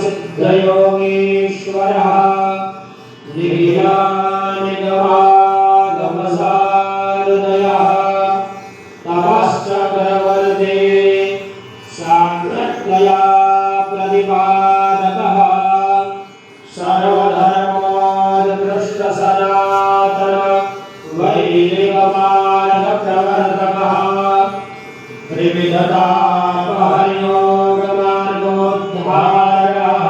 सिद्धयोगीश्वरः निगमानिगमागमसारदयः तपश्चक्रवर्ती साङ्गत्या प्रतिपादकः सर्वधर्मोत्कृष्टसनातन वैदिकमार्गप्रवर्तकः त्रिविधतापहर्योगमार्गोद्धारकः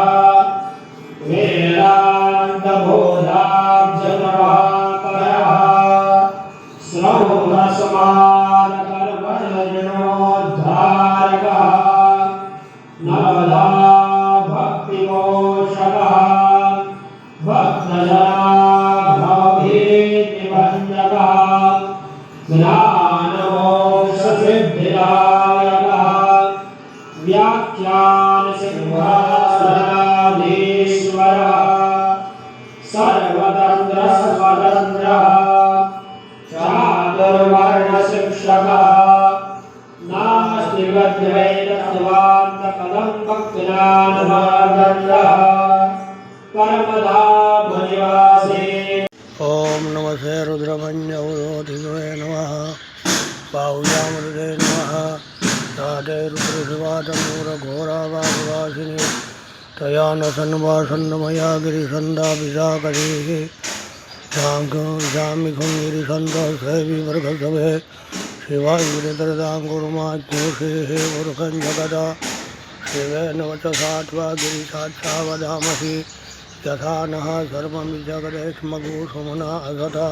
वेदान्तबोधाब्जप्रभाकरः श्रवणसमानकर्मजनोद्धारकः नवधा भक्तिमोषकः भक्तजनाभवभीतिभञ्जकः ज्ञानमोक्षसिद्धिदायकः व्याख्यानसिंहासनाधीश्वरः सर्वतन्त्रस्वतन्त्रः चातुर्वर्णशिक्षकः नास्ति वद्वैतत्वान्तपदं भक्तिनाममार्गः परमधामनिवासे। ओम नमस्ते रुद्रमन्यवरोधिवे नमः बाहुल्यामृते नमः राधे रुद्रशिवातमूलघोरावासिनी तया न सन्वासन्नमया गिरिसन्दाभिषाकरीः शामिखं गिरिसन्दसेविवर्गसभे शिवागिरिदरदाङ्गुरुमाज्ञोषेः मूर्खं जगदा शिवेन वचसा त्वा गिरिसाक्षा वदामसि यथा नः सर्वं जगदेष्मगुसुमना असथा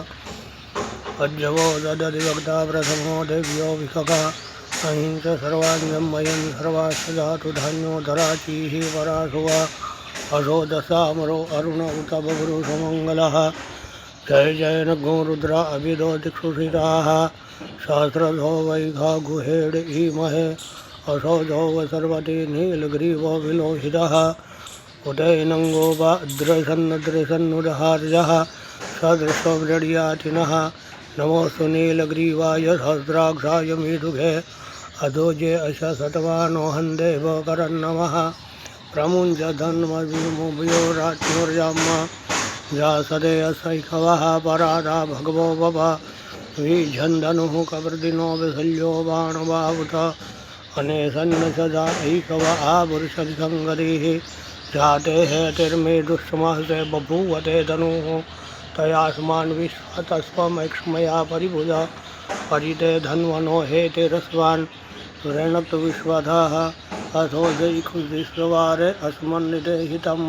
अद्यवो ददति वक्ता प्रथमो देव्यो विकका अहिंस सर्वाण्यं मयं सर्वाश्च जातु धान्यो धराचीः पराशुवा असो दशामरो अरुण उत बभुरुषमङ्गलः जय जय नगो रुद्रा अभिदो दिक्षुषिताः सहस्रधो वैघा गुहेड ईमहे असो धोव सर्वती नीलग्रीवो विलोहितः उदयनङ्गो वाद्रसन्नद्रसन्नुदहार्यः सदृशव्रड्यातिनः नमोऽस्तु नीलग्रीवाय सहस्राक्षाय मीढुघे अधोजे अशतवानोऽहं देवकरन्नमः प्रमुञ्च धन्मविमुभयो राज्ञोर्याम जासदे असैकवः परादा भगवो वभ विझन्दनुः कवर्दिनो विशल्यो बाणवाहुत अनेसन्न सदा ऐकव आपुरुषसङ्गतिः जाते है तिर्मे दुष्टमहसे बभूवते धनुः तयास्मान् विश्वतस्वमैक्ष्मया परिभुजा परिते धन्वनो हे तिरस्वान् ऋणत विश्वधः अथो जैकुविश्ववारे अस्मन्निदेहितं